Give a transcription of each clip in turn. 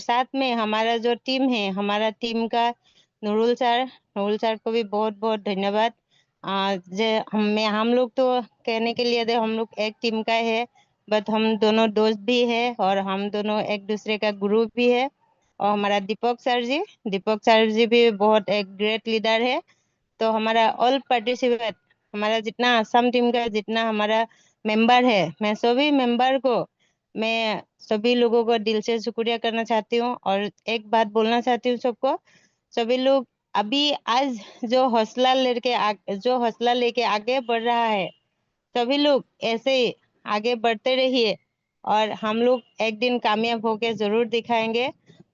साथ में हमारा जो टीम है, हमारा टीम का नूरुल सर को भी बहुत बहुत धन्यवाद। हम लोग तो कहने के लिए हम लोग एक टीम का है, बट हम दोनों दोस्त भी है और हम दोनों एक दूसरे का गुरु भी है। और हमारा दीपक सर जी भी बहुत एक ग्रेट लीडर है। तो हमारा ऑल पार्टिसिपेट, हमारा जितना असम टीम का जितना हमारा मेंबर है, मैं सभी मेंबर को, मैं सभी लोगों को दिल से शुक्रिया करना चाहती हूँ। और एक बात बोलना चाहती हूँ सबको, सभी लोग अभी आज जो हौसला लेके आगे बढ़ रहा है, सभी लोग ऐसे ही आगे बढ़ते रहिए और हम लोग एक दिन कामयाब होके जरूर दिखाएंगे।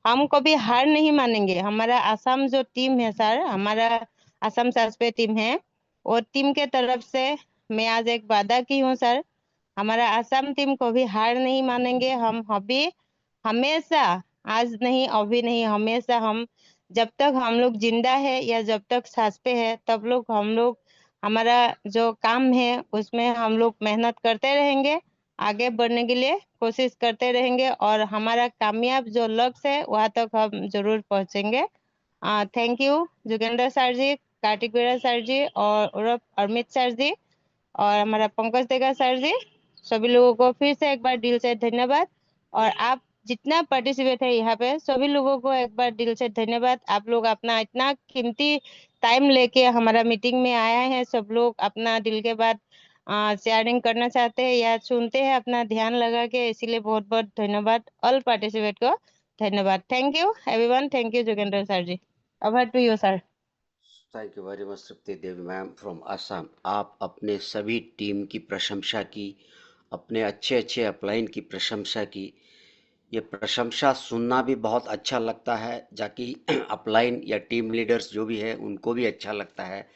हम कभी हार नहीं मानेंगे। हमारा असम जो टीम है सर, हमारा असम सासपे टीम है, वो टीम के तरफ से मैं आज एक वादा की हूँ सर, हमारा असम टीम को भी हार नहीं मानेंगे। हम अभी हमेशा, आज नहीं अभी नहीं, हमेशा हम, जब तक हम लोग जिंदा है या जब तक सांस पे है, तब लोग हम लोग हमारा जो काम है उसमें हम लोग मेहनत करते रहेंगे, आगे बढ़ने के लिए कोशिश करते रहेंगे और हमारा कामयाब जो लक्ष्य है वहां तक हम जरूर पहुंचेंगे। Thank you Jogendra sir ji, Kartik Veera sir ji और उर्फ अमित सर जी और हमारा पंकज देगा सर जी, सभी लोगों को फिर से एक बार दिल से धन्यवाद। और आप जितना पार्टिसिपेट है यहाँ पे सभी लोगों को एक बार दिल से धन्यवाद। आप लोग अपना इतना कीमती टाइम लेके हमारा मीटिंग में आया है, सब लोग अपना दिल के बात शेयरिंग करना चाहते हैं या सुनते हैं अपना ध्यान लगा के, इसीलिए बहुत बहुत धन्यवाद ऑल पार्टिसिपेट को। धन्यवाद। Thank you everyone. Thank you Jogendra sir ji. Over to you sir. Thank you very much Tripti Devi ma'am from Assam. आप अपने सभी टीम की प्रशंसा की, अपने अच्छे अच्छे अपलाइन की प्रशंसा की। ये प्रशंसा सुनना भी बहुत अच्छा लगता है, जाकि अपलाइन या टीम लीडर्स जो भी है उनको भी अच्छा लगता है।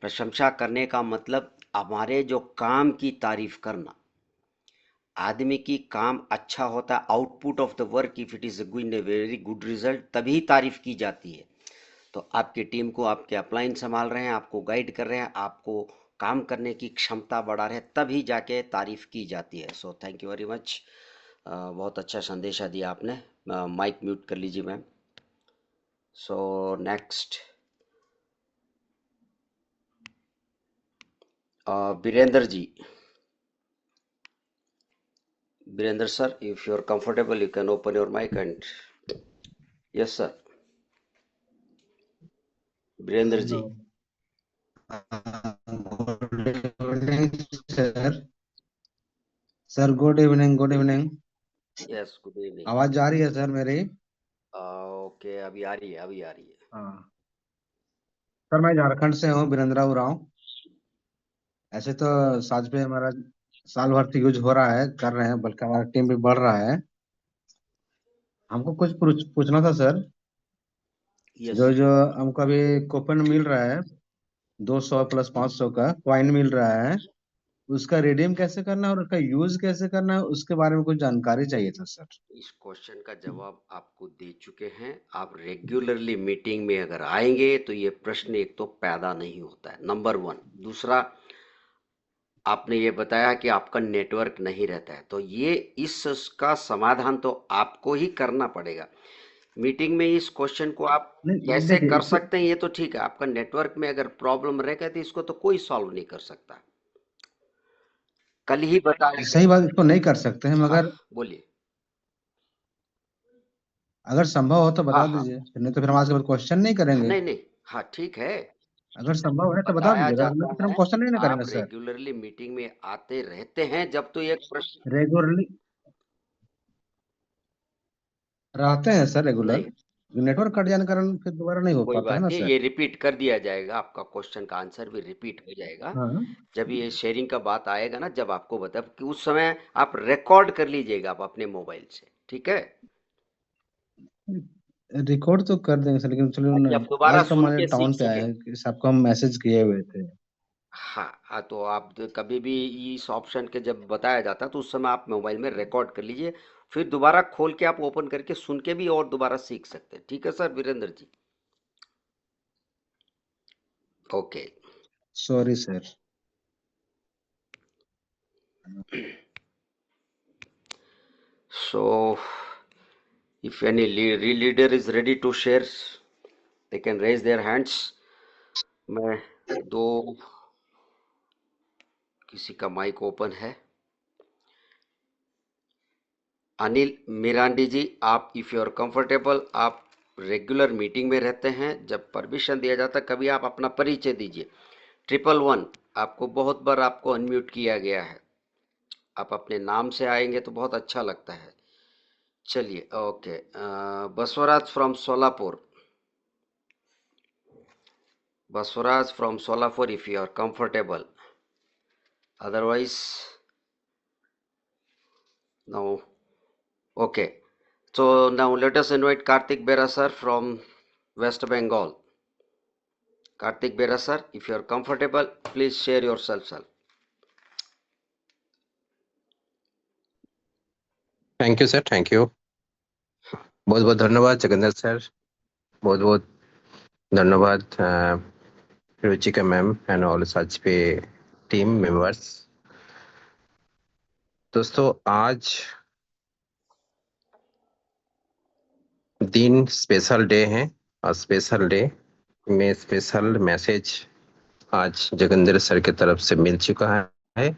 प्रशंसा करने का मतलब हमारे जो काम की तारीफ करना। आदमी की काम अच्छा होता है, output of the work if it is a very good result, तभी तारीफ की जाती है। तो आपकी टीम को आपके अपलाइन संभाल रहे हैं, आपको गाइड कर रहे हैं, आपको काम करने की क्षमता बढ़ा रहे हैं, तभी जाके तारीफ की जाती है। So thank you very much. बहुत अच्छा संदेशा दिया आपने। माइक म्यूट कर लीजिए ma'am. So next Virendra ji. Virendra sir, if you are comfortable you can open your mic and yes sir. Virendra ji. Hello. Good evening sir. Sir good evening, good evening. Yes good evening. आवाज जा रही है सर मेरी? Okay, अभी आ रही है, अभी आ रही है। हाँ सर, मैं झारखंड से हूँ, वीरेंद्रा उरांव। ऐसे तो साज पे हमारा साल भर से यूज हो रहा है, कर रहे हैं, बल्कि हमारा टीम भी बढ़ रहा है। हमको कुछ पूछना था सर। यस जो सर। जो हमको अभी कूपन मिल रहा है, 200 प्लस 500 का कॉइन मिल रहा है, उसका रिडीम कैसे करना है और उसका यूज कैसे करना है, उसके बारे में कुछ जानकारी चाहिए था सर। इस क्वेश्चन का जवाब आपको दे चुके हैं। आप रेगुलरली मीटिंग में अगर आएंगे तो ये प्रश्न एक तो पैदा नहीं होता है, नंबर वन। दूसरा, आपने ये बताया कि आपका नेटवर्क नहीं रहता है, तो ये इसका समाधान तो आपको ही करना पड़ेगा। मीटिंग में इस क्वेश्चन को आप नहीं कैसे देखिए कर सकते हैं ये तो ठीक है, आपका नेटवर्क में अगर प्रॉब्लम रहेगा तो इसको तो कोई सॉल्व नहीं कर सकता। कल ही बताया सही गया। बात, इसको नहीं कर सकते हैं, हाँ, मगर बोलिए। अगर संभव हो तो हाँ बता हाँ दीजिए, फिर नहीं तो फिर हम आज के बाद क्वेश्चन नहीं हाँ, करेंगे। नहीं नहीं, हाँ ठीक है। अगर संभव है तो बता बताया दीजिएगा, नहीं जाता तो फिर हम है। क्वेश्चन नहीं ना आप करेंगे सर। रेगुलरली मीटिंग में आते रहते हैं, जब तो एक प्रश्न रेगुलरली रहते हैं सर, रेगुलर। नहीं, नेटवर्क कट जाने के कारण फिर दोबारा नहीं हो कोई पाता है बात ना नहीं, सर। ये रिपीट कर दिया जाएगा, आपका क्वेश्चन का आंसर भी रिपीट हो जाएगा। हाँ, जब ये शेयरिंग का बात आएगा ना, जब आपको बता कि उस समय आप रिकॉर्ड कर लीजिएगा आप अपने मोबाइल से, ठीक है। रिकॉर्ड तो कर देंगे सर, लेकिन चलो ताकि आप दोबारा आज तो सुन हमारे के सीख टाउन पे आए सके। हैं कि सबको हम मैसेज किए हुए थे। हाँ हाँ, तो आप कभी भी इस ऑप्शन के जब बताया जाता है तो उस समय आप मोबाइल में रिकॉर्ड कर लीजिए, फिर दोबारा खोल के आप ओपन करके सुन के भी और दोबारा सीख सकते हैं, ठीक है sir Virendra ji. Okay. Sorry sir. So If any leader is ready to share, they can raise their hands. मैं दो किसी का माइक ओपन है। अनिल मिरांडी जी, आप इफ यू आर कंफर्टेबल, आप रेगुलर मीटिंग में रहते हैं, जब परमिशन दिया जाता है कभी आप अपना परिचय दीजिए। 111 आपको बहुत बार आपको अनम्यूट किया गया है, आप अपने नाम से आएंगे तो बहुत अच्छा लगता है। चलिए, okay. Basavaraj from Solapur, Basavaraj from Solapur, if you are comfortable, otherwise no. Okay, so now let us invite Karthik Bera sir from West Bengal. Karthik Bera sir, if you are comfortable, please share yourself, sir. Thank you sir, thank you. बहुत बहुत धन्यवाद Jagannath sir, बहुत बहुत धन्यवाद Ruchika ma'am and all such पे team members. दोस्तों, आज दिन स्पेशल डे है और स्पेशल डे में स्पेशल मैसेज आज जगेंद्र सर की तरफ से मिल चुका है,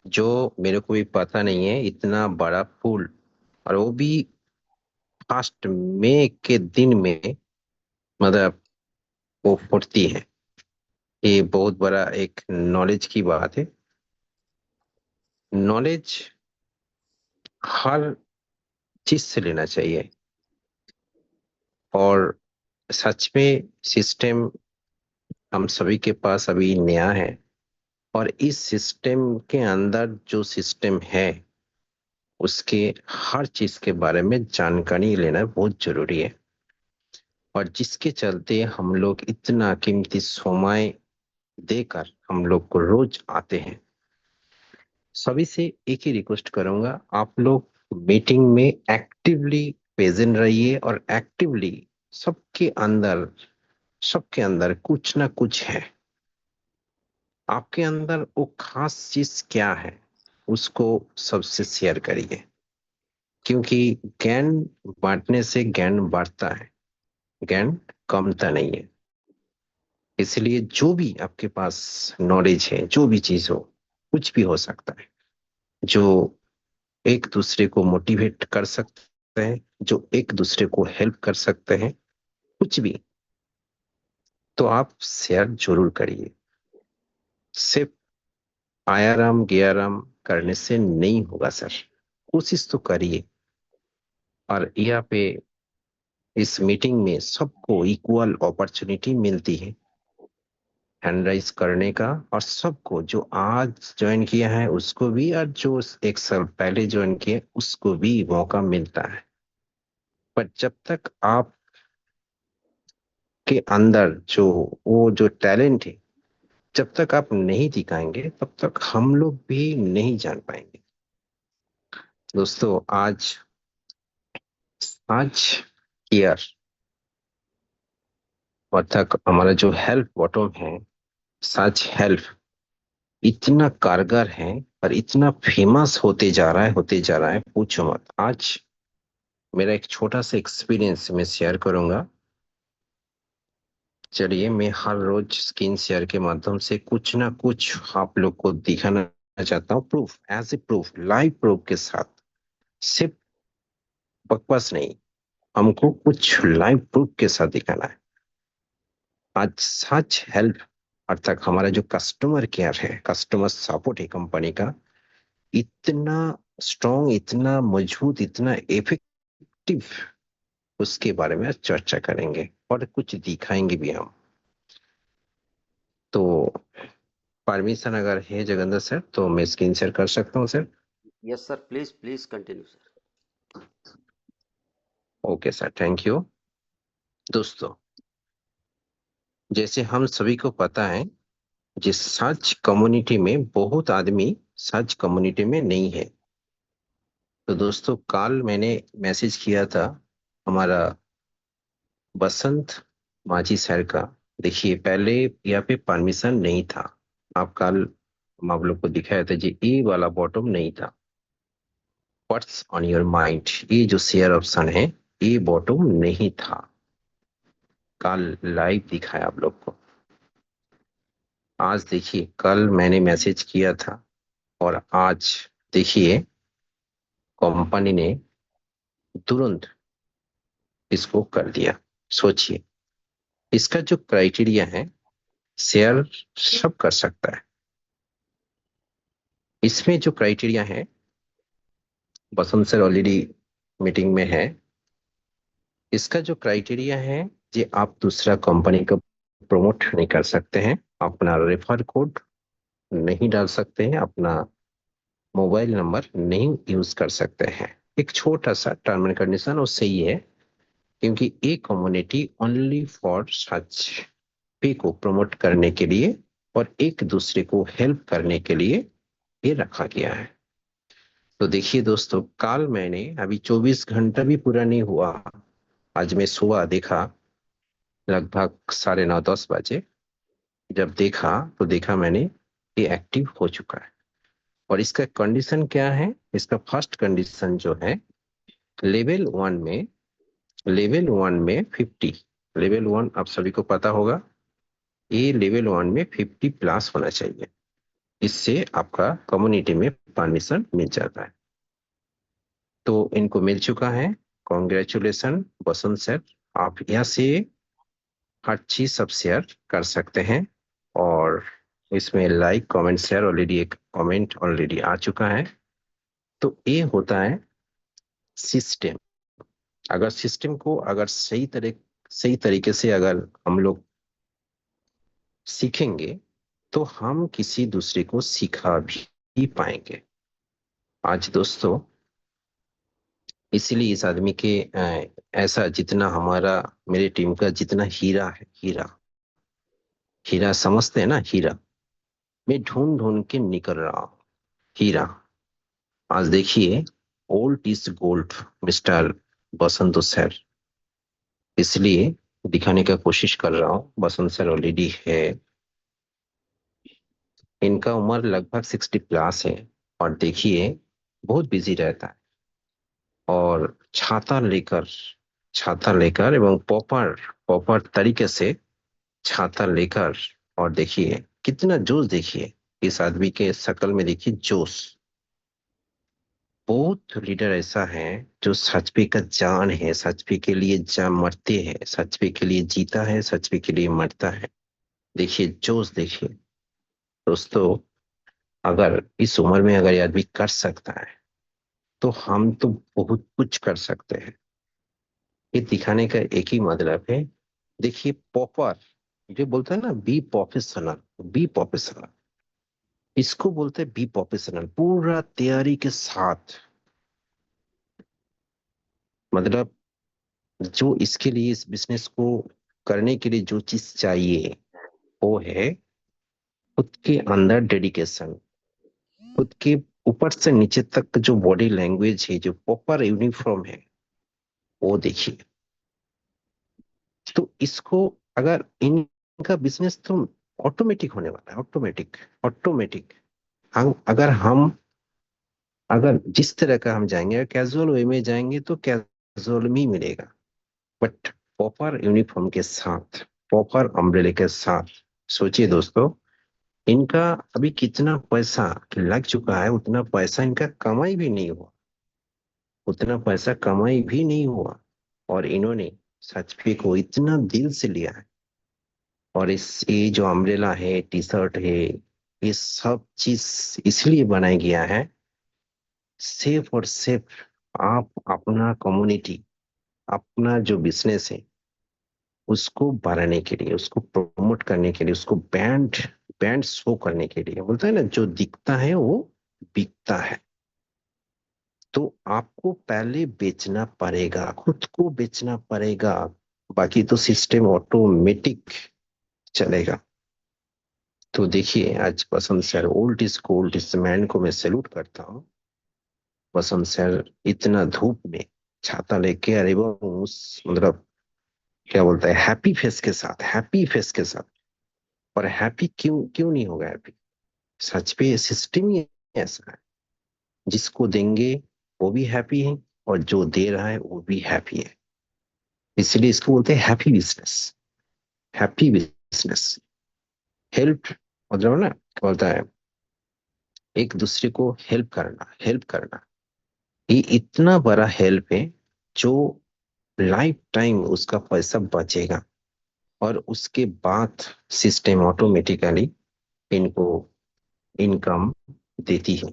जो मेरे को भी पता नहीं है। इतना बड़ा फूल, और वो भी फर्स्ट मई के दिन में, मतलब वो फूटती है, ये बहुत बड़ा एक नॉलेज की बात है। नॉलेज हर चीज से लेना चाहिए, और सच में सिस्टम हम सभी के पास अभी नया है, और इस सिस्टम के अंदर जो सिस्टम है उसके हर चीज के बारे में जानकारी लेना बहुत जरूरी है। और जिसके चलते हम लोग इतना कीमती समय देकर हम लोग को रोज आते हैं। सभी से एक ही रिक्वेस्ट करूंगा, आप लोग मीटिंग में एक्टिवली प्रेजेंट रहिए, और एक्टिवली सबके अंदर कुछ ना कुछ है। आपके अंदर वो खास चीज क्या है उसको सबसे शेयर करिए, क्योंकि ज्ञान बांटने से ज्ञान बढ़ता है, ज्ञान कमता नहीं है। इसलिए जो भी आपके पास नॉलेज है, जो भी चीज हो, कुछ भी हो सकता है, जो एक दूसरे को मोटिवेट कर सकते हैं, जो एक दूसरे को हेल्प कर सकते हैं, कुछ भी, तो आप शेयर जरूर करिए। सिर्फ आयाराम गयाराम करने से नहीं होगा सर, कोशिश तो करिए। और यहाँ पे इस मीटिंग में सबको इक्वल अपॉर्चुनिटी मिलती है हैंड राइज करने का, और सबको जो आज ज्वाइन किया है उसको भी, और जो एक साल पहले ज्वाइन किया उसको भी मौका मिलता है। पर जब तक आप के अंदर जो टैलेंट है, जब तक आप नहीं दिखाएंगे तब तक हम लोग भी नहीं जान पाएंगे। दोस्तों, आज आज ईयर अर्थात हमारा जो हेल्प बॉटम है, सच हेल्प इतना कारगर है और इतना फेमस होते जा रहा है, पूछो मत। आज मेरा एक छोटा सा एक्सपीरियंस मैं शेयर करूंगा। चलिए, मैं हर रोज स्क्रीन शेयर के माध्यम से कुछ ना कुछ आप लोग को दिखाना चाहता हूँ, proof, as a proof, live proof के साथ। सिर्फ बकवास नहीं, हमको कुछ लाइव प्रूफ के साथ दिखाना है। आज सच हेल्प अर्थात हमारा जो कस्टमर केयर है, कस्टमर सपोर्ट है कंपनी का, इतना स्ट्रॉन्ग, इतना मजबूत, इतना इफेक्टिव, उसके बारे में चर्चा करेंगे और कुछ दिखाएंगे भी हम। तो परमिशन अगर है जगन्नाथ सर, तो मैं स्क्रीन शेयर कर सकता हूँ sir? Yes, sir. Please continue, sir. Okay sir, thank you. दोस्तों, जैसे हम सभी को पता है, जिस सच कम्युनिटी में बहुत आदमी सच कम्युनिटी में नहीं है। तो दोस्तों, कल मैंने मैसेज किया था हमारा बसंत माझी सर का। देखिए, पहले यहाँ पे परमिशन नहीं था। आप कल हम आप लोग को दिखाया था जी, ये वाला बॉटम नहीं था। व्हाट्स ऑन योर माइंड, ये जो शेयर ऑप्शन है, ए बॉटम नहीं था। कल लाइव दिखाया आप लोग को। आज देखिए, कल मैंने मैसेज किया था और आज देखिए कंपनी ने तुरंत इसको कर दिया। सोचिए, इसका जो क्राइटेरिया है, शेयर सब कर सकता है। इसमें जो क्राइटेरिया है, बसंत सर ऑलरेडी मीटिंग में है। इसका जो क्राइटेरिया है, ये आप दूसरा कंपनी को प्रमोट नहीं कर सकते हैं, अपना रेफर कोड नहीं डाल सकते हैं, अपना मोबाइल नंबर नहीं यूज कर सकते हैं। एक छोटा सा टर्म एंड कंडीशन उससे ही है, क्योंकि ये कम्युनिटी ओनली फॉर सच पे को प्रमोट करने के लिए और एक दूसरे को हेल्प करने के लिए ये रखा गया है। तो देखिए दोस्तों, कल मैंने, अभी 24 घंटा भी पूरा नहीं हुआ, आज मैं सुबह देखा लगभग 9:30-10 बजे, जब देखा तो देखा मैंने ये एक्टिव हो चुका है। और इसका कंडीशन क्या है? इसका फर्स्ट कंडीशन जो है, लेवल 1 में 50, लेवल 1 आप सभी को पता होगा, ये लेवल 1 में 50+ होना चाहिए। इससे आपका कम्युनिटी में परमिशन मिल जाता है। तो इनको मिल चुका है। कॉन्ग्रेचुलेसन बसंत सर, आप यहाँ से हर चीज सब शेयर कर सकते हैं। और इसमें लाइक कमेंट शेयर, ऑलरेडी एक कमेंट ऑलरेडी आ चुका है। तो ये होता है सिस्टम। अगर सिस्टम को अगर सही तरीके से अगर हम लोग सीखेंगे, तो हम किसी दूसरे को सिखा भी पाएंगे। आज दोस्तों, इसीलिए इस आदमी के ऐसा, जितना हमारा, मेरे टीम का जितना हीरा है, हीरा हीरा समझते हैं ना, हीरा, मैं ढूंढ ढूंढ के निकल रहा हूँ हीरा। आज देखिए, old is gold mister Basant sir, इसलिए दिखाने का कोशिश कर रहा हूँ। बसंत सर ऑलरेडी है, इनका उम्र लगभग 60+ है। और देखिए, बहुत बिजी रहता है, और छाता लेकर एवं प्रॉपर प्रॉपर तरीके से छाता लेकर, और देखिए कितना जोश, देखिए इस आदमी के शक्ल में, देखिए जोश। बहुत लीडर ऐसा है जो सच पे का जान है, सच पे के लिए जान मरते हैं, सच पे के लिए जीता है, सच पे के लिए मरता है। देखिए जोश, देखिए दोस्तों, अगर इस उम्र में अगर ये आदमी कर सकता है, तो हम तो बहुत कुछ कर सकते हैं। ये दिखाने का एक ही मतलब है। देखिए प्रॉपर, जो बोलते हैं ना, बी प्रोफेशनल, बी प्रोफेशनल, इसको बोलते हैं बी प्रोफेशनल। पूरा तैयारी के साथ, मतलब जो इसके लिए, इस बिजनेस को करने के लिए जो चीज चाहिए, वो है खुद के अंदर डेडिकेशन, खुद के ऊपर से नीचे तक जो बॉडी लैंग्वेज है, जो प्रॉपर यूनिफॉर्म है, वो देखिए। तो इसको, अगर इनका बिजनेस तो ऑटोमेटिक होने वाला है, ऑटोमेटिक, ऑटोमेटिक। हम अगर जिस तरह का हम जाएंगे, कैजुअल वे में जाएंगे तो कैजुअल में ही मिलेगा, बट प्रॉपर यूनिफॉर्म के साथ, प्रॉपर अम्ब्रेले के साथ। सोचिए दोस्तों, इनका अभी कितना पैसा लग चुका है, उतना पैसा इनका कमाई भी नहीं हुआ, उतना पैसा कमाई भी नहीं हुआ, और इन्होंने सच पे को इतना दिल से लिया है। और ये जो अम्ब्रेला है, टी शर्ट है, ये सब चीज इसलिए बनाया गया है, सिर्फ और सिर्फ आप अपना कम्युनिटी, अपना जो बिजनेस है, उसको बढ़ाने के लिए, उसको प्रमोट करने के लिए, उसको बैंड बैंड शो करने के लिए। बोलता है ना, जो दिखता है वो बिकता है। तो आपको पहले बेचना पड़ेगा, खुद को बेचना पड़ेगा, बाकी तो सिस्टम ऑटोमेटिक चलेगा। तो देखिए, आज बसंत सर, ओल्ड इज गोल्ड, इस मैन को मैं सैल्यूट करता हूँ। बसंत सर इतना धूप में छाता लेके, अरे वो उस, मतलब क्या बोलता है, हैप्पी फेस के साथ, हैप्पी फेस के साथ। और हैप्पी क्यों क्यों नहीं होगा हैप्पी? सच पे सिस्टम ही ऐसा है, जिसको देंगे वो भी हैप्पी है, और जो दे रहा है वो भी हैप्पी है। इसलिए इसको बोलते हैं happy business. Happy business. Help मतलब ना क्या बोलता है, एक दूसरे को हेल्प करना, ये इतना बड़ा हेल्प है जो लाइफ टाइम उसका पैसा बचेगा, और उसके बाद सिस्टम ऑटोमेटिकली इनको इनकम देती है।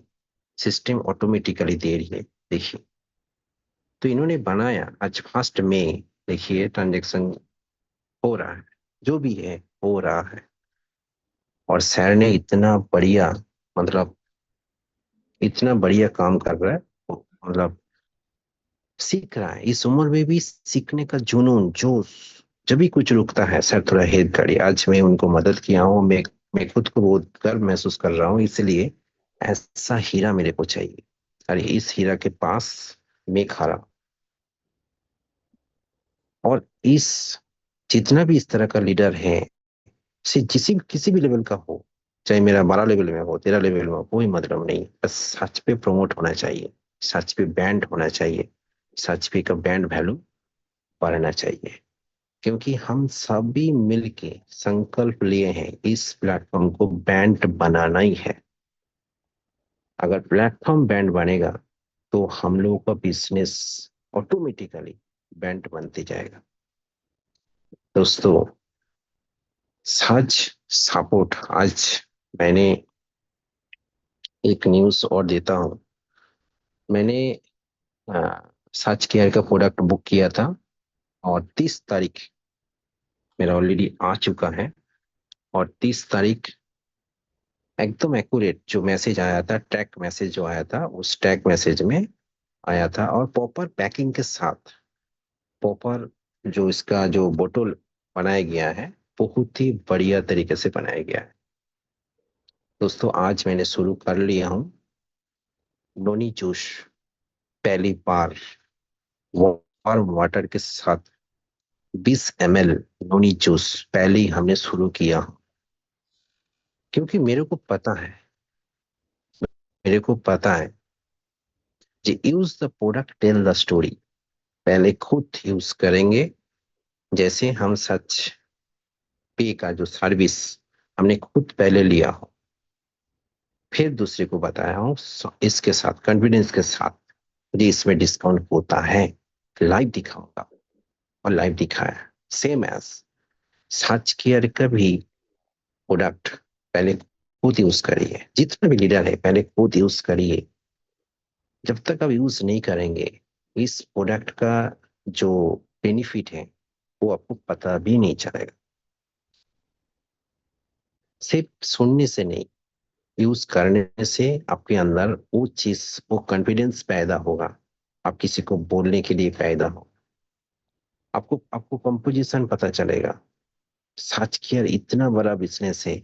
सिस्टम ऑटोमेटिकली दे रही है। देखिए, तो इन्होंने बनाया आज 1 मई, देखिए ट्रांजेक्शन हो रहा है, जो भी है हो रहा है। और सर ने इतना बढ़िया, मतलब इतना बढ़िया काम कर रहा है, मतलब सीख रहा है इस उम्र में भी, सीखने का जुनून जोश। जब भी कुछ रुकता है सर थोड़ा हेल्प करिए, आज मैं उनको मदद किया हूँ, मैं खुद को बहुत गर्व महसूस कर रहा हूँ, इसलिए ऐसा हीरा मेरे को चाहिए। अरे इस हीरा के पास मैं खड़ा हूं। और इस जितना भी इस तरह का लीडर है, से किसी किसी भी लेवल का हो, चाहे मेरा 12 लेवल में हो, 13 लेवल में हो, कोई मतलब नहीं, बस सच पे प्रमोट होना चाहिए, सच पे बैंड होना चाहिए, सच पे का बैंड वैल्यू बढ़ना चाहिए। क्योंकि हम सभी मिलके संकल्प लिए हैं, इस प्लेटफॉर्म को बैंड बनाना ही है। अगर प्लेटफॉर्म बैंड बनेगा तो हम लोगों का बिजनेस ऑटोमेटिकली बैंड बनते जाएगा। दोस्तों, सच सपोर्ट, आज मैंने एक न्यूज और देता हूँ। मैंने सच केयर का प्रोडक्ट बुक किया था, और 30 तारीख मेरा ऑलरेडी आ चुका है। और 30 तारीख एकदम एक्यूरेट जो मैसेज आया था, ट्रैक मैसेज जो आया था, उस ट्रैक मैसेज में आया था, और प्रॉपर पैकिंग के साथ, प्रॉपर जो इसका जो बोतल बनाया गया है, बहुत ही बढ़िया तरीके से बनाया गया है। दोस्तों, आज मैंने शुरू कर लिया हूँ नोनी जूस, पहली बार वार्म वाटर के साथ 20 ml नोनी जूस पहले ही हमने शुरू किया। क्योंकि मेरे को पता है कि use the product tell the story. पहले खुद यूज करेंगे, जैसे हम सच पे का जो सर्विस हमने खुद पहले लिया हो, फिर दूसरे को बताया हूँ इसके साथ कॉन्फिडेंस के साथ, जी इसमें डिस्काउंट होता है, लाइव दिखाऊंगा, और लाइव दिखाया। सेम एज सच केयर का भी प्रोडक्ट पहले खुद यूज करिए, जितना भी लीडर है पहले खुद यूज करिए। जब तक आप यूज नहीं करेंगे, इस प्रोडक्ट का जो बेनिफिट है वो आपको पता भी नहीं चलेगा। सिर्फ सुनने से नहीं, यूज करने से आपके अंदर वो चीज, वो कॉन्फिडेंस पैदा होगा, आप किसी को बोलने के लिए पैदा हो, आपको आपको कंपोजिशन पता चलेगा। सच केयर इतना बड़ा बिजनेस है,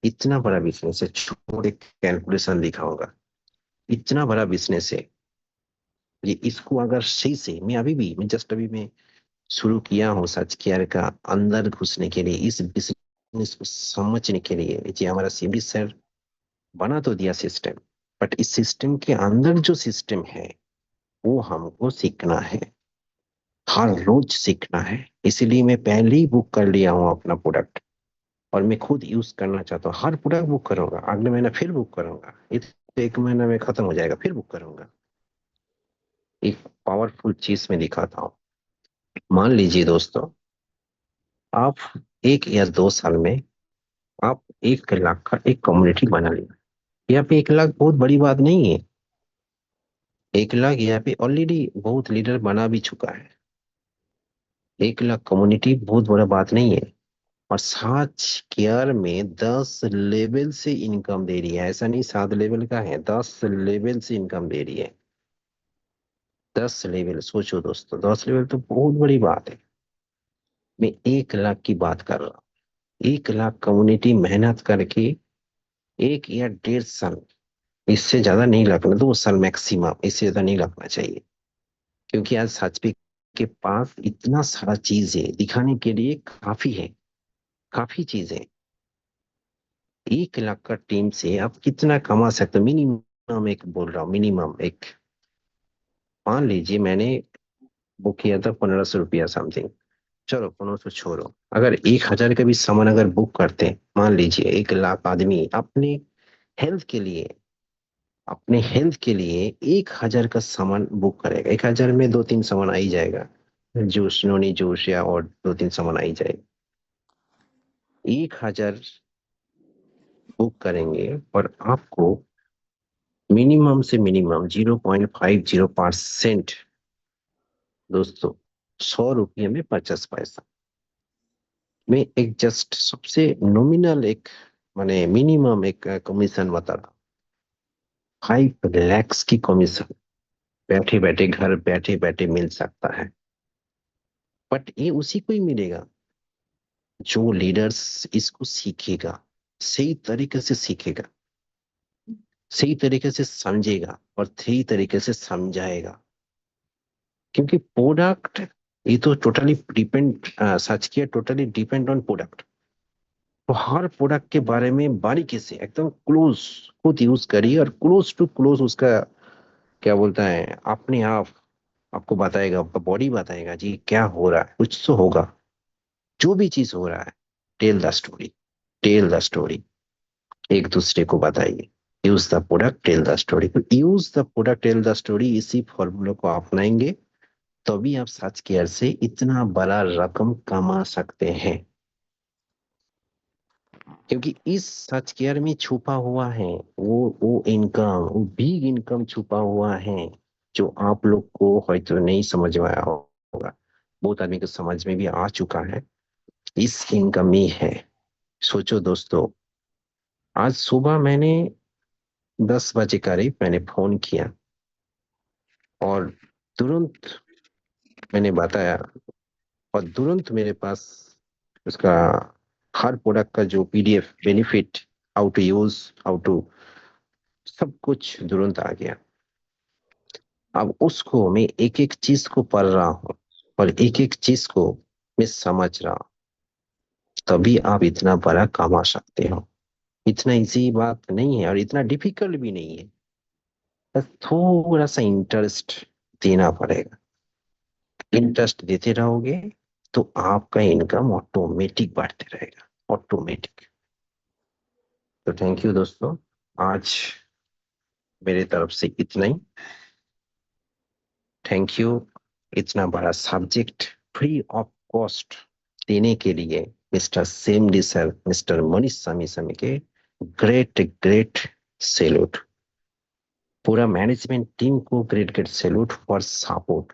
इतना बड़ा बिजनेस है, छोटे कैलकुलेशन दिखाऊंगा, इतना बड़ा बिजनेस है। ये इसको अगर सही से, मैं जस्ट अभी मैं शुरू किया हूँ सच केयर का, अंदर घुसने के लिए, इस बिजनेस को समझने के लिए। जी हमारा सीबी सर बना तो दिया सिस्टम, बट इस सिस्टम के अंदर जो सिस्टम है वो हमको सीखना है, हर रोज सीखना है। इसीलिए मैं पहले ही बुक कर लिया हूँ अपना प्रोडक्ट, और मैं खुद यूज करना चाहता हूँ। हर प्रोडक्ट बुक करूंगा, अगले महीना फिर बुक करूंगा, एक महीना में खत्म हो जाएगा, फिर बुक करूंगा। एक पावरफुल चीज में दिखाता हूँ। मान लीजिए दोस्तों, आप 1 या 2 साल में आप 1 लाख का एक कम्युनिटी बना लिया। यहाँ पे 1 लाख बहुत बड़ी बात नहीं है। 1 लाख यहाँ पे ऑलरेडी बहुत लीडर बना भी चुका है। 1 लाख कम्युनिटी बहुत बड़ा बात नहीं है। और 7 केयर में 10 लेवल से इनकम दे रही है, ऐसा नहीं 7 लेवल का है, 10 लेवल से इनकम दे रही है। 10 लेवल, सोचो दोस्तों, 10 लेवल तो बहुत बड़ी बात है। मैं 1 लाख की बात कर रहा हूँ। 1 लाख कम्युनिटी मेहनत करके 1 या 1.5 साल, इससे ज्यादा नहीं लगना, 2 साल मैक्सिमम, इससे ज्यादा नहीं लगना चाहिए। क्योंकि आज सचपी के पास इतना सारा चीज है दिखाने के लिए, काफी है, काफी चीजें। 1 लाख का टीम से आप कितना कमा सकते हो, मिनिमम एक बोल रहा हूँ, मिनिमम एक। मान लीजिए मैंने बुक किया था 1500 रुपया समथिंग। चलो 1500 छोड़ो, अगर 1000 का भी सामान अगर बुक करते हैं, मान लीजिए 1 लाख आदमी अपने हेल्थ के लिए 1000 का सामान बुक करेगा, 1000 में 2-3 सामान आ ही जाएगा, जूस, नोनी जूस या और 2-3 सामान आ ही जाएगा। 1000 बुक करेंगे और आपको मिनिमम से मिनिमम 0.50% दोस्तों, 100 रुपये में 50 पैसा में एक जस्ट सबसे नॉमिनल एक माने मिनिमम एक कमीशन बता रहा, 5 lakhs की कमीशन बैठे बैठे घर बैठे बैठे मिल सकता है। बट ये उसी को ही मिलेगा जो लीडर्स इसको सीखेगा, सही तरीके से सीखेगा, सही तरीके से समझेगा और सही तरीके से समझाएगा। क्योंकि प्रोडक्ट ये तो टोटली डिपेंड, सच किया टोटली डिपेंड ऑन प्रोडक्ट। तो हर प्रोडक्ट के बारे में बारीकी से एकदम क्लोज खुद यूज करिए और क्लोज टू क्लोज उसका क्या बोलता है अपने आप आपको बताएगा, आपका बॉडी बताएगा जी क्या हो रहा है, कुछ तो होगा, जो भी चीज हो रहा है। Tell the story, tell the story, एक दूसरे को बताइए। Use the product tell the story, तो use the product tell the story, इसी फॉर्मूले को अपनाएंगे तभी आप सच केयर से इतना बड़ा रकम कमा सकते हैं। क्योंकि इस सच केयर में छुपा हुआ है वो इनकम, वो बिग इनकम छुपा हुआ है जो आप लोग को हयतो नहीं समझ में आया होगा, बहुत आदमी को समझ में भी आ चुका है। इस इनकम ही है। सोचो दोस्तों, आज सुबह मैंने 10 बजे करीब मैंने फोन किया और तुरंत मैंने बताया और तुरंत मेरे पास उसका हर प्रोडक्ट का जो PDF benefit, how to use, how to, सब कुछ तुरंत आ गया। अब उसको मैं एक एक चीज को पढ़ रहा हूँ और एक एक चीज को मैं समझ रहा हूँ, तभी आप इतना बड़ा कमा सकते हो। इतना इजी बात नहीं है और इतना डिफिकल्ट भी नहीं है, बस थोड़ा सा इंटरेस्ट देना पड़ेगा। इंटरेस्ट देते रहोगे तो आपका इनकम ऑटोमेटिक बढ़ते रहेगा, ऑटोमेटिक। तो थैंक यू दोस्तों, आज मेरे तरफ से इतना ही। थैंक यू इतना बड़ा सब्जेक्ट फ्री ऑफ कॉस्ट देने के लिए mister Sam D sir, mister Manish Swami Swami के ग्रेट ग्रेट सैल्यूट। पूरा मैनेजमेंट टीम को great great salute for support.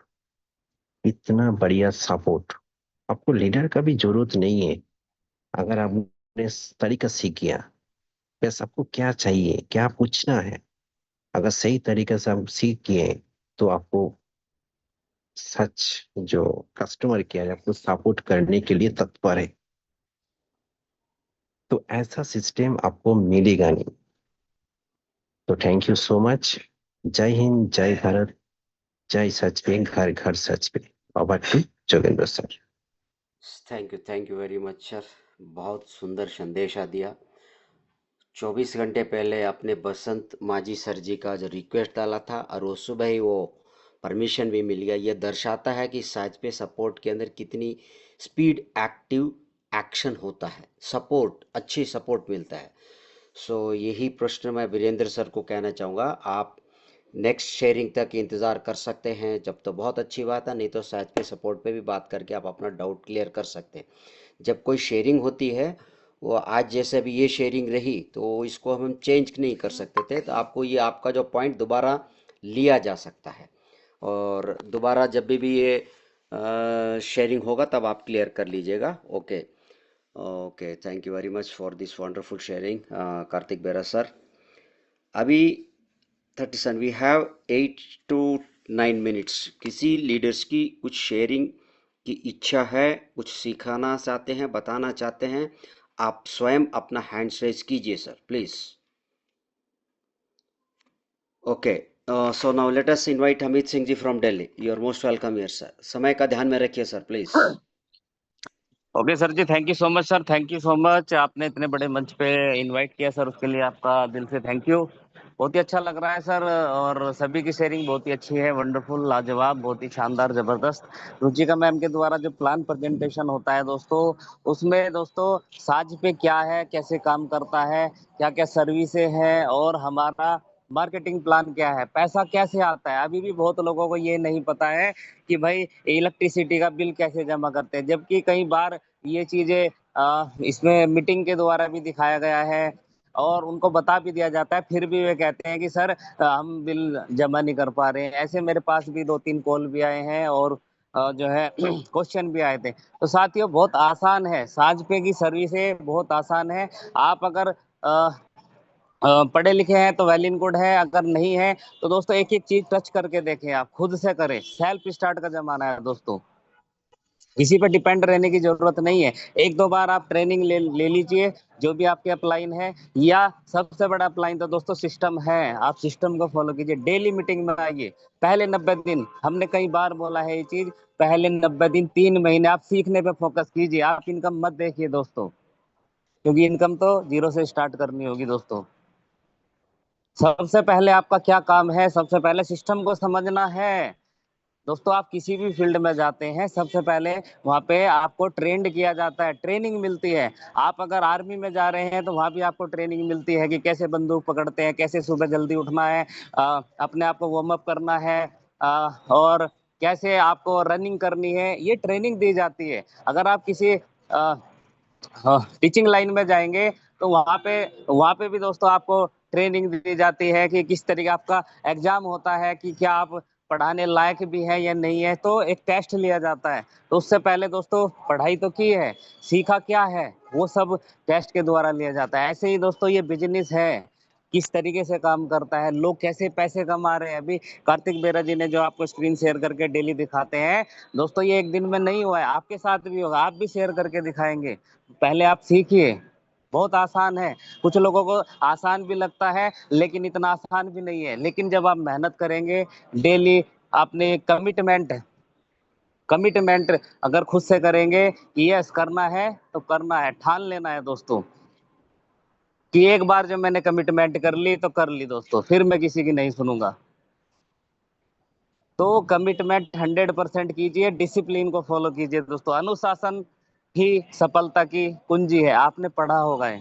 इतना बढ़िया सपोर्ट, आपको लीडर का भी जरूरत नहीं है अगर आपने इस तरीका सीख गया। बस आपको क्या चाहिए, क्या पूछना है, अगर सही तरीके से आप सीख गए तो आपको सच जो कस्टमर केयर है आपको सपोर्ट करने के लिए तत्पर है। तो ऐसा सिस्टम आपको मिलेगा नहीं। तो थैंक यू सो मच। जय हिंद, जय भारत, जय सच पे, घर घर सच पे। बाबा to Jogendra sir. Thank you very much sir, बहुत सुंदर संदेशा दिया। 24 घंटे पहले अपने बसंत माजी सर जी का जो रिक्वेस्ट डाला था और वो सुबह ही वो परमिशन भी मिल गया। ये दर्शाता है कि साज पे सपोर्ट के अंदर कितनी स्पीड एक्टिव एक्शन होता है, सपोर्ट, अच्छी सपोर्ट मिलता है। सो यही प्रश्न मैं वीरेंद्र सर को कहना चाहूँगा, आप नेक्स्ट शेयरिंग तक इंतज़ार कर सकते हैं। जब तो बहुत अच्छी बात है, नहीं तो साज पे सपोर्ट पे भी बात करके आप अपना डाउट क्लियर कर सकते हैं। जब कोई शेयरिंग होती है, वो आज जैसे अभी ये शेयरिंग रही तो इसको हम चेंज नहीं कर सकते थे, तो आपको ये आपका जो पॉइंट दोबारा लिया जा सकता है और दोबारा जब भी ये शेयरिंग होगा तब आप क्लियर कर लीजिएगा। Okay okay, thank you very much for this wonderful sharing Kartik बेरा सर। अभी 37 वी हैव 8 to 9 minutes। किसी लीडर्स की कुछ शेयरिंग की इच्छा है, कुछ सिखाना चाहते हैं, बताना चाहते हैं, आप स्वयं अपना हैंड रेज कीजिए sir please. Okay, so now let us invite Hamid Singh ji from Delhi. You are most welcome here sir. समय का ध्यान में रखिए sir please. Okay sir ji, thank you so much sir, thank you so much. आपने इतने बड़े मंच पे इनवाइट किया सर, उसके लिए आपका दिल से थैंक यू। बहुत ही अच्छा लग रहा है सर, और सभी की शेयरिंग बहुत ही अच्छी है, वंडरफुल, लाजवाब, बहुत ही शानदार, जबरदस्त। रुचिका मैम के द्वारा जो प्लान प्रेजेंटेशन होता है दोस्तों, उसमें दोस्तों साज पे क्या है, कैसे काम करता है, क्या क्या सर्विसेज है, और हमारा मार्केटिंग प्लान क्या है, पैसा कैसे आता है। अभी भी बहुत लोगों को ये नहीं पता है कि भाई इलेक्ट्रिसिटी का बिल कैसे जमा करते हैं, जबकि कई बार ये चीजें इसमें मीटिंग के द्वारा भी दिखाया गया है और उनको बता भी दिया जाता है, फिर भी वे कहते हैं कि सर हम बिल जमा नहीं कर पा रहे हैं। ऐसे मेरे पास भी 2-3 कॉल भी आए हैं और जो है क्वेश्चन भी आए थे। तो साथियों बहुत आसान है, साज पे की सर्विसेज बहुत आसान है। आप अगर पढ़े लिखे हैं तो वेल इन गुड है, अगर नहीं है तो दोस्तों एक एक चीज टच करके देखें, आप खुद से करें। सेल्फ स्टार्ट का जमाना है दोस्तों, किसी पर डिपेंड रहने की जरूरत नहीं है। एक दो बार आप ट्रेनिंग ले लीजिए, जो भी आपके अपलाइन है, या सबसे बड़ा अपलाइन तो दोस्तों सिस्टम है, आप सिस्टम को फॉलो कीजिए, डेली मीटिंग में आइए। पहले 90 दिन, हमने कई बार बोला है ये चीज, पहले 90 दिन 3 महीने आप सीखने पे फोकस कीजिए, आप इनकम मत देखिए दोस्तों, क्योंकि इनकम तो जीरो से स्टार्ट करनी होगी दोस्तों। सबसे पहले आपका क्या काम है, सबसे पहले सिस्टम को समझना है दोस्तों। आप किसी भी फील्ड में जाते हैं, सबसे पहले वहाँ पे आपको ट्रेंड किया जाता है, ट्रेनिंग मिलती है। आप अगर आर्मी में जा रहे हैं तो वहाँ भी आपको ट्रेनिंग मिलती है कि कैसे बंदूक पकड़ते हैं, कैसे सुबह जल्दी उठना है, अपने आप को वार्म अप करना है, और कैसे आपको रनिंग करनी है, ये ट्रेनिंग दी जाती है। अगर आप किसी टीचिंग लाइन में जाएंगे तो वहाँ पे भी दोस्तों आपको ट्रेनिंग दी जाती है कि किस तरीके आपका एग्जाम होता है, कि क्या आप पढ़ाने लायक भी है या नहीं है, तो एक टेस्ट लिया जाता है। तो उससे पहले दोस्तों पढ़ाई तो की है, सीखा क्या है, वो सब टेस्ट के द्वारा लिया जाता है। ऐसे ही दोस्तों ये बिजनेस है, किस तरीके से काम करता है, लोग कैसे पैसे कमा रहे हैं। अभी कार्तिक बेरा जी ने जो आपको स्क्रीन शेयर करके डेली दिखाते हैं दोस्तों, ये एक दिन में नहीं हुआ है, आपके साथ भी होगा, आप भी शेयर करके दिखाएंगे। पहले आप सीखिए, बहुत आसान है। कुछ लोगों को आसान भी लगता है लेकिन इतना आसान भी नहीं है। लेकिन जब आप मेहनत करेंगे डेली, आपने कमिटमेंट कमिटमेंट अगर खुद से करेंगे कि यस करना है तो करना है, ठान लेना है दोस्तों, कि एक बार जब मैंने कमिटमेंट कर ली तो कर ली दोस्तों, फिर मैं किसी की नहीं सुनूंगा। तो कमिटमेंट 100% कीजिए, डिसिप्लिन को फॉलो कीजिए दोस्तों। अनुशासन ही सफलता की कुंजी है, आपने पढ़ा होगा है,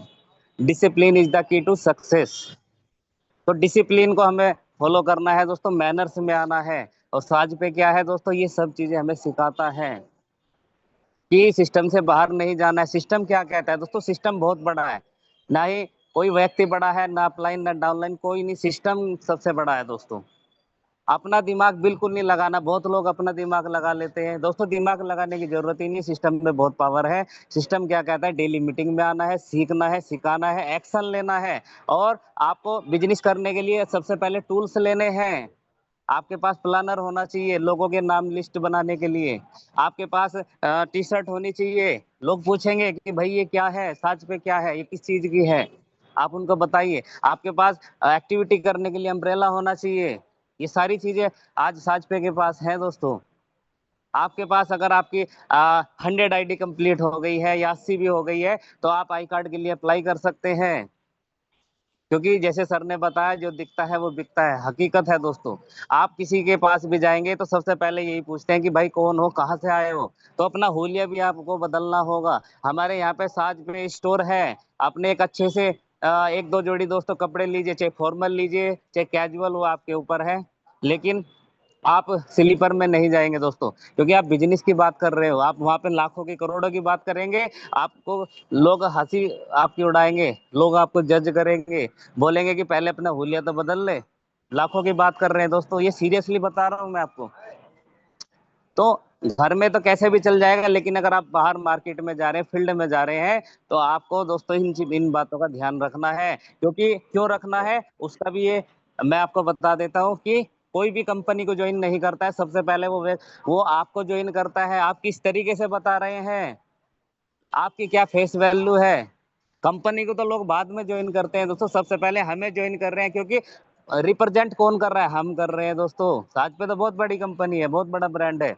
discipline is the key to success. तो डिसिप्लिन को हमें फॉलो करना है दोस्तों, मैनर्स में आना है। और साज पे क्या है दोस्तों, ये सब चीजें हमें सिखाता है कि सिस्टम से बाहर नहीं जाना है। सिस्टम क्या कहता है दोस्तों, सिस्टम बहुत बड़ा है, ना ही कोई व्यक्ति बड़ा है, ना अपलाइन ना डाउनलाइन, कोई नहीं, सिस्टम सबसे बड़ा है दोस्तों। अपना दिमाग बिल्कुल नहीं लगाना, बहुत लोग अपना दिमाग लगा लेते हैं दोस्तों, दिमाग लगाने की जरूरत ही नहीं, सिस्टम में बहुत पावर है। सिस्टम क्या कहता है, डेली मीटिंग में आना है, सीखना है, सिखाना है, एक्शन लेना है। और आपको बिजनेस करने के लिए सबसे पहले टूल्स लेने हैं। आपके पास प्लानर होना चाहिए लोगों के नाम लिस्ट बनाने के लिए, आपके पास टी शर्ट होनी चाहिए। लोग पूछेंगे कि भाई ये क्या है, साज पे क्या है, ये किस चीज की है, आप उनको बताइए। आपके पास एक्टिविटी करने के लिए अम्ब्रेला होना चाहिए। ये सारी चीजें आज साजपे के पास है दोस्तों। आपके पास अगर आपकी 100 ID कंप्लीट हो गई है या 80 भी हो गई है तो आप आई कार्ड के लिए अप्लाई कर सकते हैं, क्योंकि जैसे सर ने बताया जो दिखता है वो बिकता है, हकीकत है दोस्तों। आप किसी के पास भी जाएंगे तो सबसे पहले यही पूछते हैं कि भाई कौन हो, कहाँ से आए हो। तो अपना हुलिया भी आपको बदलना होगा। हमारे यहाँ पे साज पे स्टोर है, अपने एक अच्छे से एक दो जोड़ी दोस्तों कपड़े लीजिए, चाहे फॉर्मल लीजिए चाहे कैजुअल, वो आपके ऊपर है। लेकिन आप स्लीपर में नहीं जाएंगे दोस्तों, क्योंकि आप बिजनेस की बात कर रहे हो, आप वहां पे लाखों की करोड़ों की बात करेंगे, आपको लोग हंसी आपकी उड़ाएंगे, लोग आपको जज करेंगे, बोलेंगे कि पहले अपना हुलिया तो बदल ले। लाखों की बात कर रहे हैं दोस्तों, ये सीरियसली बता रहा हूं मैं आपको। तो घर में तो कैसे भी चल जाएगा, लेकिन अगर आप बाहर मार्केट में जा रहे हैं, फील्ड में जा रहे हैं, तो आपको दोस्तों इन बातों का ध्यान रखना है। क्योंकि क्यों रखना है उसका भी ये मैं आपको बता देता हूँ कि कोई भी कंपनी को ज्वाइन नहीं करता है, सबसे पहले वो आपको ज्वाइन करता है, आप किस तरीके से बता रहे हैं, आपकी क्या फेस वैल्यू है। कंपनी को तो लोग बाद में ज्वाइन करते हैं दोस्तों, सबसे पहले हमें ज्वाइन कर रहे हैं, क्योंकि रिप्रेजेंट कौन कर रहा है, हम कर रहे हैं दोस्तों। साज पे तो बहुत बड़ी कंपनी है, बहुत बड़ा ब्रांड है,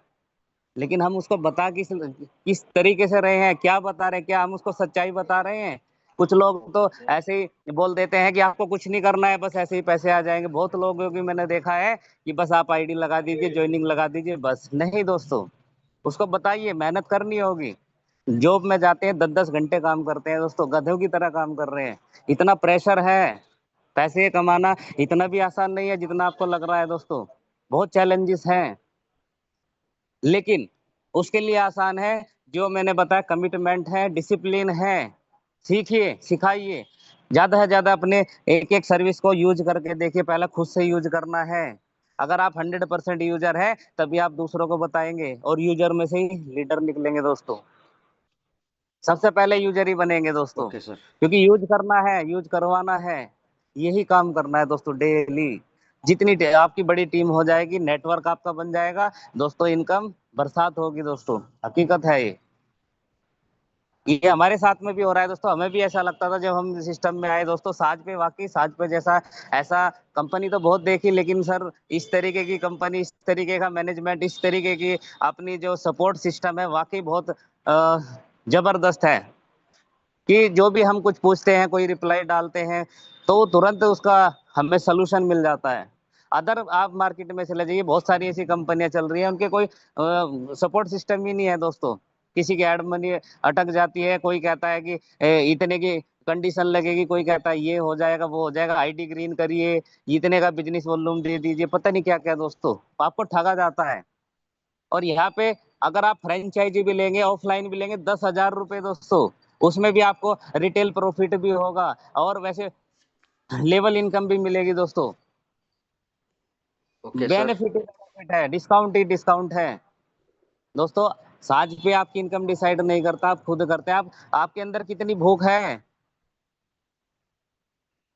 लेकिन हम उसको बता किस तरीके से रहे हैं, क्या बता रहे हैं, क्या हम उसको सच्चाई बता रहे हैं, कुछ लोग तो ऐसे ही बोल देते हैं कि आपको कुछ नहीं करना है, बस ऐसे ही पैसे आ जाएंगे। बहुत लोगों की मैंने देखा है कि बस आप आईडी लगा दीजिए, ज्वाइनिंग लगा दीजिए, बस। नहीं दोस्तों, उसको बताइए मेहनत करनी होगी। जॉब में जाते हैं 10-10 घंटे काम करते हैं दोस्तों, गधों की तरह काम कर रहे हैं। इतना प्रेशर है, पैसे कमाना इतना भी आसान नहीं है जितना आपको लग रहा है दोस्तों। बहुत चैलेंजेस हैं, लेकिन उसके लिए आसान है जो मैंने बताया, कमिटमेंट है, डिसिप्लिन है। सीखिए, सिखाइए, ज्यादा से ज्यादा अपने एक एक सर्विस को यूज करके देखिए। पहले खुद से यूज करना है। अगर आप 100% यूजर है तभी आप दूसरों को बताएंगे, और यूजर में से ही लीडर निकलेंगे दोस्तों। सबसे पहले यूजर ही बनेंगे दोस्तों, ओके सर। क्योंकि यूज करना है, यूज करवाना है, यही काम करना है दोस्तों डेली। जितनी आपकी बड़ी टीम हो जाएगी, नेटवर्क आपका बन जाएगा दोस्तों, इनकम बरसात होगी दोस्तों। हकीकत है ये हमारे साथ में भी हो रहा है दोस्तों। हमें भी ऐसा लगता था जब हम सिस्टम में आए दोस्तों, साज पे, वाकई साज पे जैसा ऐसा कंपनी तो बहुत देखी, लेकिन सर इस तरीके की कंपनी, इस तरीके का मैनेजमेंट, इस तरीके की अपनी जो सपोर्ट सिस्टम है, वाकई बहुत जबरदस्त है। कि जो भी हम कुछ पूछते हैं, कोई रिप्लाई डालते हैं, तो तुरंत उसका हमें सोल्यूशन मिल जाता है। अदर आप मार्केट में चले जाइए, बहुत सारी ऐसी कंपनियां चल रही हैं, उनके कोई सपोर्ट सिस्टम ही नहीं है दोस्तों। किसी की एड मनी अटक जाती है, कोई कहता है कि इतने की कंडीशन लगेगी, कोई कहता है ये हो जाएगा, वो हो जाएगा, आईडी ग्रीन करिए, इतने का बिजनेस वॉल्यूम दे दीजिए, पता नहीं क्या क्या दोस्तों, आपको ठगा जाता है। और यहाँ पे अगर आप फ्रेंचाइजी भी लेंगे, ऑफलाइन भी लेंगे, 10,000 रुपए दोस्तों, उसमें भी आपको रिटेल प्रॉफिट भी होगा, और वैसे लेवल इनकम भी मिलेगी दोस्तों। Okay sir. बेनिफिट है, डिस्काउंट ही डिस्काउंट है दोस्तों। साज पे आपकी इनकम डिसाइड नहीं करता, आप खुद करते हैं। आप आपके अंदर कितनी भूख है,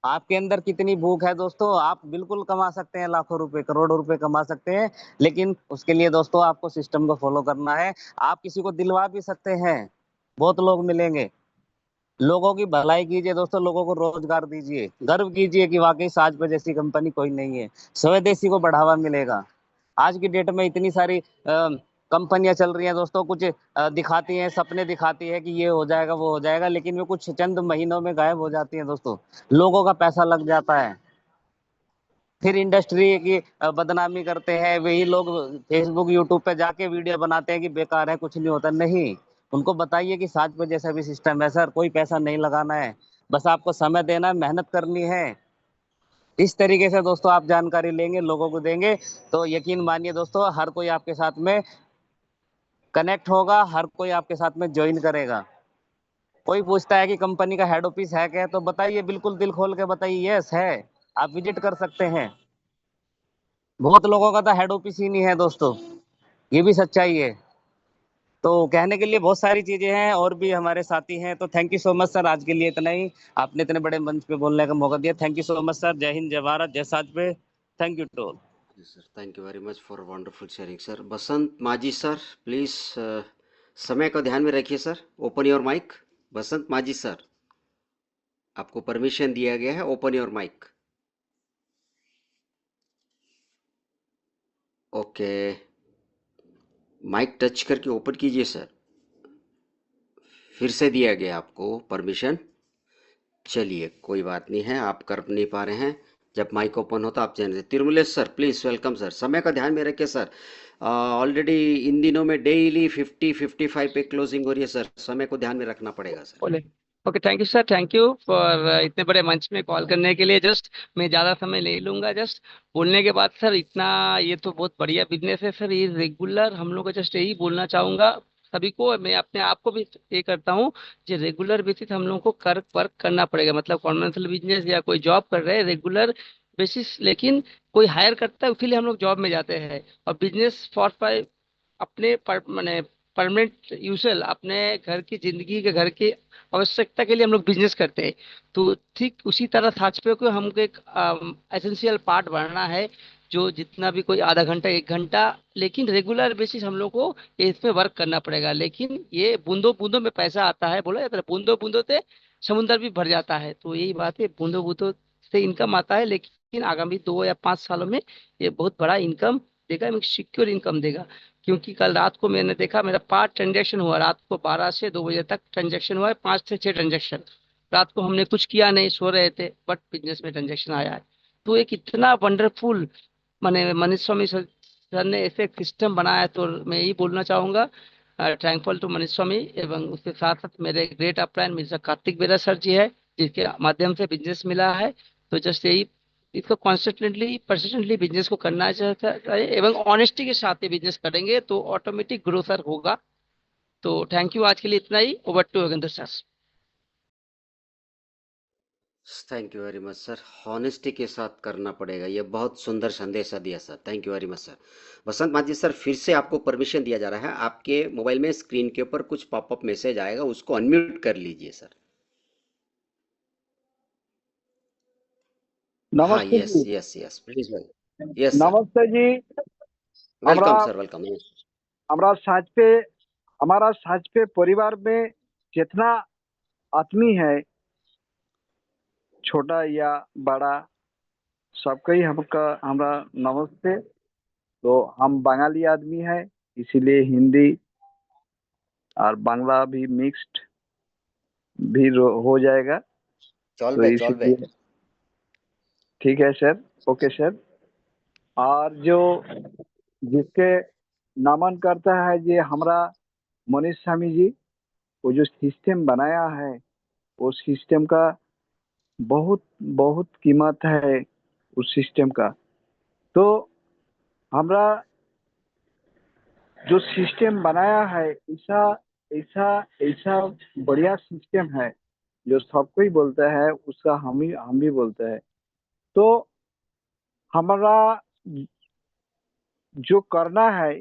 आपके अंदर कितनी भूख है दोस्तों, आप बिल्कुल कमा सकते हैं, लाखों रुपए, करोड़ों रुपए कमा सकते हैं। लेकिन उसके लिए दोस्तों आपको सिस्टम को फॉलो करना है। आप किसी को दिलवा भी सकते हैं, बहुत लोग मिलेंगे। लोगों की भलाई कीजिए दोस्तों, लोगों को रोजगार दीजिए, गर्व कीजिए कि वाकई साज पे जैसी कंपनी कोई नहीं है। स्वदेशी को बढ़ावा मिलेगा। आज की डेट में इतनी सारी कंपनियां चल रही हैं दोस्तों, कुछ दिखाती हैं, सपने दिखाती है कि ये हो जाएगा, वो हो जाएगा, लेकिन वे कुछ चंद महीनों में गायब हो जाती हैं दोस्तों। लोगों का पैसा लग जाता है, फिर इंडस्ट्री की बदनामी करते हैं। वही लोग फेसबुक, यूट्यूब पे जाके वीडियो बनाते हैं कि बेकार है, कुछ नहीं होता। नहीं, उनको बताइए कि साज पे जैसा भी सिस्टम है सर, कोई पैसा नहीं लगाना है, बस आपको समय देना है, मेहनत करनी है। इस तरीके से दोस्तों आप जानकारी लेंगे, लोगों को देंगे, तो यकीन मानिए दोस्तों, हर कोई आपके साथ में कनेक्ट होगा, हर कोई आपके साथ में ज्वाइन करेगा। कोई पूछता है कि कंपनी का हेड ऑफिस है क्या, तो बताइए, बिल्कुल दिल खोल के बताइए, यस है, आप विजिट कर सकते हैं। बहुत लोगों का तो हेड ऑफिस ही नहीं है दोस्तों, ये भी सच्चाई है। तो कहने के लिए बहुत सारी चीजें हैं, और भी हमारे साथी हैं। तो thank you so much sir, आज के लिए इतना ही। आपने इतने बड़े मंच पे बोलने का मौका दिया, thank you so much sir. जय हिंद, जय भारत, जय साज पे। Thank you to all. Sir, thank you very much for wonderful sharing sir. Basant Maji sir, please समय को ध्यान में रखिए सर। Open your mic. Basant Maji sir, आपको परमिशन दिया गया है, open your mic. Okay, mic touch करके ओपन कीजिए सर। फिर से दिया गया आपको परमिशन। चलिए, कोई बात नहीं है, आप कर नहीं पा रहे हैं। जब माइक ओपन हो तो आप जान। Tirumalesh sir, please welcome sir. समय का ध्यान में रखिए सर। ऑलरेडी इन दिनों में डेली 50-55 पे क्लोजिंग हो रही है सर, समय को ध्यान में रखना पड़ेगा सर। बोले। Okay, thank you sir, thank you for इतने बड़े मंच में कॉल करने के लिए। जस्ट मैं ज़्यादा समय नहीं लूंगा। जस्ट बोलने के बाद सर, इतना ये तो बहुत बढ़िया बिजनेस है सर, ये रेगुलर हम लोग को जस्ट यही बोलना चाहूंगा सभी को। मैं अपने आप को भी ये करता हूँ, जो रेगुलर बेसिस हम लोग को कर वर्क करना पड़ेगा। मतलब कॉन्वेंशनल बिजनेस या कोई जॉब कर रहे हैं रेगुलर बेसिस, लेकिन कोई हायर करता है उसके लिए हम लोग जॉब में जाते हैं। और बिजनेस फॉर अपने माने परमानेंट यूजल, अपने घर की जिंदगी के घर की आवश्यकता के लिए हम लोग बिजनेस करते हैं। तो ठीक उसी तरह साक्षी को हमको एक एसेंशियल पार्ट बनना है, जो जितना भी कोई आधा घंटा 1 घंटा, लेकिन रेगुलर बेसिस हम लोग को इसमें वर्क करना पड़ेगा। लेकिन ये बूंदों बूंदों में पैसा आता है, बोला जाता है बूंदों बूंदों से समुंदर भी भर जाता है। तो यही बात है, बूंदों बूंदों से इनकम आता है, लेकिन आगामी 2 या 5 सालों में ये बहुत बड़ा इनकम देगा, सिक्योर इनकम देगा। क्योंकि कल रात को मैंने देखा, मेरा 5 ट्रांजेक्शन हुआ, रात को 12 से 2 बजे तक ट्रांजेक्शन हुआ है, 5 से 6 ट्रांजेक्शन। रात को हमने कुछ किया नहीं, सो रहे थे, बट बिजनेस में ट्रांजेक्शन आया है। तो एक इतना वंडरफुल माने मनीष स्वामी सर ने ऐसे एक सिस्टम बनाया, तो मैं यही बोलना चाहूंगा, थैंकफुल टू मनीष स्वामी। एवं उसके साथ साथ मेरे ग्रेट अपलाइन मिस्टर कार्तिक बेरा सर जी है, जिसके माध्यम से बिजनेस मिला है। तो जस्ट यही, इसको कॉन्स्टेंटली परसिस्टेंटली बिजनेस को करना चाहिए, एवं ऑनेस्टी के साथ ही बिजनेस करेंगे तो ऑटोमेटिक ग्रोथ सर होगा। तो थैंक यू, आज के लिए इतना ही। Over to Yogendra sir. Thank you very much sir. Honesty के साथ करना पड़ेगा, ये बहुत सुंदर संदेशा दिया sir. Thank you very much sir. Vasant Manjhi sir, फिर से आपको परमिशन दिया जा रहा है। आपके मोबाइल में स्क्रीन के ऊपर कुछ पॉपअप मैसेज आएगा, उसको अनम्यूट कर लीजिए सर। हाँ, नमस्ते यस जी। Yes yes please yes sir. नमस्ते जी। हमरा वेलकम सर, वेलकम। हमरा साथ पे हमारा साथ पे परिवार में जितना आदमी है, छोटा या बड़ा, सबका ही हमका हमरा नमस्ते। तो हम बंगाली आदमी है, इसीलिए हिंदी और बांग्ला भी मिक्स्ड भी हो जाएगा। तो चलबे चलबे। इसीलिए ठीक है सर, ओके सर। और जो जिसके नमन करता है ये हमरा मनीष स्वामी जी, वो जो सिस्टम बनाया है, वो सिस्टम का बहुत बहुत कीमत है उस सिस्टम का। तो हमरा जो सिस्टम बनाया है, ऐसा ऐसा ऐसा बढ़िया सिस्टम है जो सबको ही बोलता है, उसका हम भी बोलते हैं। तो हमारा जो करना है,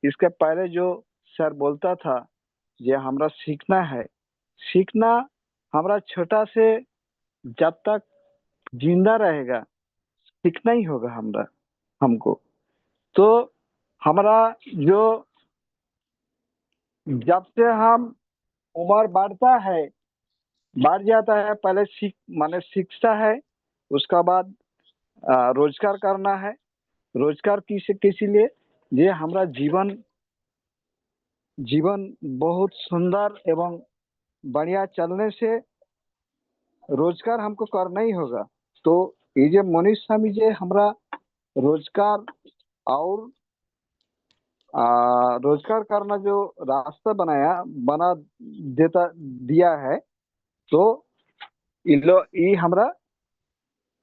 इसके पहले जो सर बोलता था, ये हमरा सीखना है। सीखना हमरा छोटा से जब तक जिंदा रहेगा सीखना ही होगा हमरा हमको। तो हमारा जो जब से हम उम्र बढ़ जाता है, पहले सीख माने शिक्षा है, उसका बाद रोजगार करना है। रोजगार किसी लिए, ये हमारा जीवन जीवन बहुत सुंदर एवं बढ़िया चलने से रोजगार हमको करना ही होगा। तो ये जो मनीष स्वामी जी हमारा रोजगार और रोजगार करना जो रास्ता बना देता दिया है, तो ये हमरा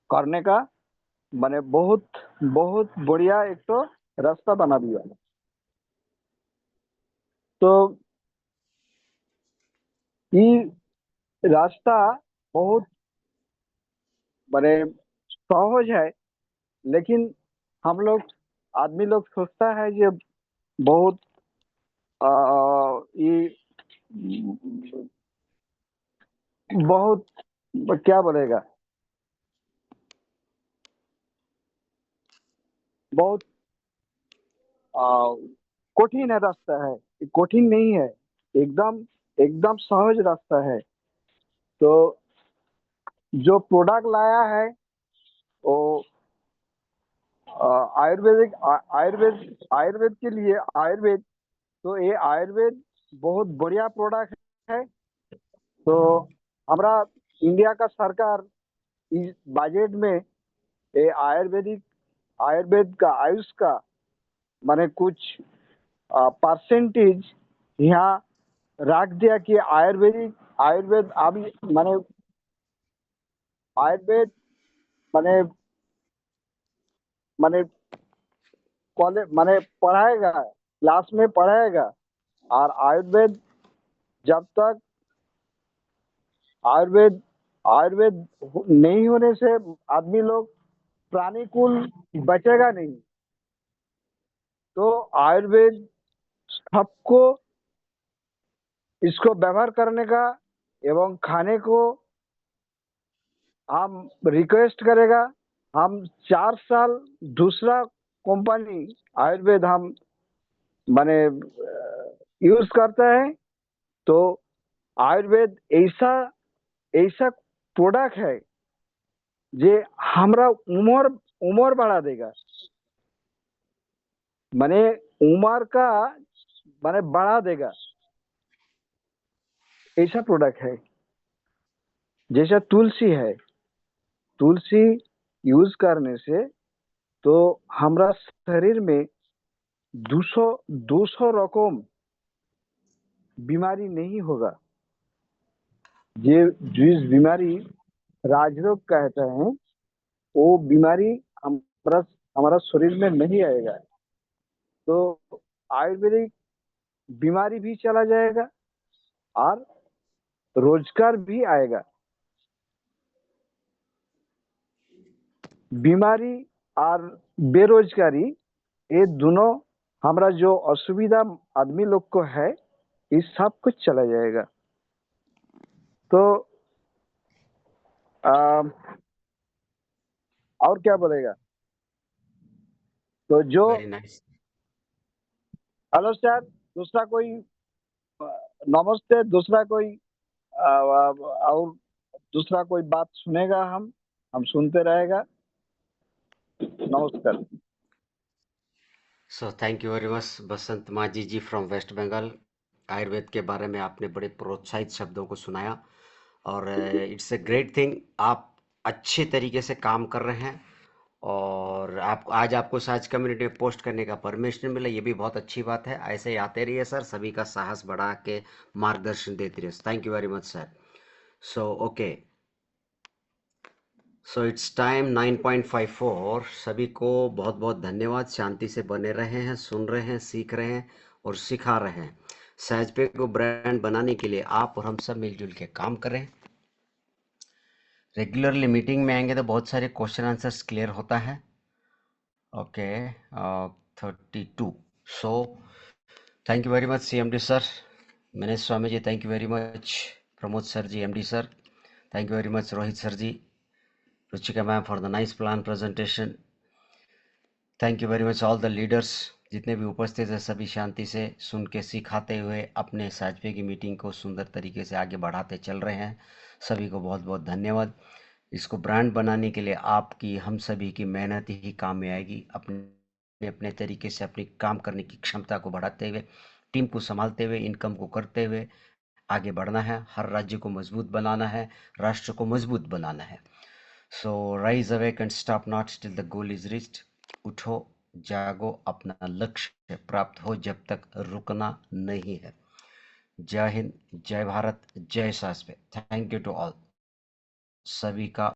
करने का माने बहुत बहुत बढ़िया एक तो रास्ता बना दिया। तो ये रास्ता बहुत माने सहज है, लेकिन हम लोग आदमी लोग सोचता है ये बहुत ये बहुत क्या बोलेगा, बहुत कठिन है रास्ता है। ये कठिन नहीं है, एकदम एकदम सहज रास्ता है। तो जो प्रोडक्ट लाया है वो आयुर्वेद के लिए आयुर्वेद। तो ये आयुर्वेद बहुत बढ़िया प्रोडक्ट है। तो हमारा इंडिया का सरकार इस बजट में ये आयुर्वेद का आयुष का माने कुछ परसेंटेज यहाँ रख दिया कि आयुर्वेद अभी माने आयुर्वेद माने माने कॉलेज माने पढ़ाएगा, क्लास में पढ़ाएगा। और आयुर्वेद जब तक आयुर्वेद आयुर्वेद नहीं होने से आदमी लोग प्राणीकुल बचेगा नहीं। तो आयुर्वेद सबको इसको व्यवहार करने का एवं खाने को हम रिक्वेस्ट करेगा। हम 4 साल दूसरा कंपनी आयुर्वेद हम माने यूज करते हैं। तो आयुर्वेद ऐसा ऐसा प्रोडक्ट है जे हमरा उम्र उम्र बढ़ा देगा, माने उम्र का माने बढ़ा देगा, ऐसा प्रोडक्ट है जैसा तुलसी है, तुलसी यूज करने से तो हमारा शरीर में 200 रकम बीमारी नहीं होगा। ये जिस बीमारी राजरोग कहते हैं, वो बीमारी हमारा हमारा शरीर में नहीं आएगा। तो आयुर्वेदिक बीमारी भी चला जाएगा और रोजगार भी आएगा। बीमारी और बेरोजगारी, ये दोनों हमारा जो असुविधा आदमी लोग को है, इस सब कुछ चला जाएगा। तो और क्या बोलेगा? तो जो वेरी नाइस। हेलो सर, दूसरा कोई नमस्ते, दूसरा कोई और दूसरा कोई बात सुनेगा, हम सुनते रहेगा। नमस्कार। So thank you very much Basant Majhi ji from West Bengal. Ayurveda के बारे में आपने बड़े प्रोत्साहित शब्दों को सुनाया और इट्स ए ग्रेट थिंग। आप अच्छे तरीके से काम कर रहे हैं और आप आज आपको साज कम्युनिटी में पोस्ट करने का परमिशन मिला, ये भी बहुत अच्छी बात है। ऐसे ही आते रहिए सर, सभी का साहस बढ़ा के मार्गदर्शन देते रहिए। Thank you very much sir. So okay, so it's time 9.54। सभी को बहुत बहुत धन्यवाद। शांति से बने रहे हैं, सुन रहे हैं, सीख रहे हैं और सिखा रहे हैं। सहजपे को ब्रांड बनाने के लिए आप और हम सब मिलजुल के काम करें। रेगुलरली मीटिंग में आएंगे तो बहुत सारे क्वेश्चन आंसर्स क्लियर होता है। Okay, 32। So thank you very much CMD sir, Manish Swami ji, thank you very much Pramod sir ji, MD sir, thank you very much Rohit sir ji, Ruchika ma'am for the nice plan presentation. Thank you very much all the leaders, जितने भी उपस्थित हैं सभी शांति से सुन के सिखाते हुए अपने साजपे की मीटिंग को सुंदर तरीके से आगे बढ़ाते चल रहे हैं। सभी को बहुत बहुत धन्यवाद। इसको ब्रांड बनाने के लिए आपकी, हम सभी की मेहनत ही काम में आएगी। अपने अपने तरीके से अपनी काम करने की क्षमता को बढ़ाते हुए, टीम को संभालते हुए, इनकम को करते हुए आगे बढ़ना है। हर राज्य को मजबूत बनाना है, राष्ट्र को मजबूत बनाना है। So rise awake and stop not till the goal is reached. उठो, जागो, अपना लक्ष्य प्राप्त हो जब तक रुकना नहीं है। जय हिंद, जय भारत, जय साजपे। Thank you to all. सभी का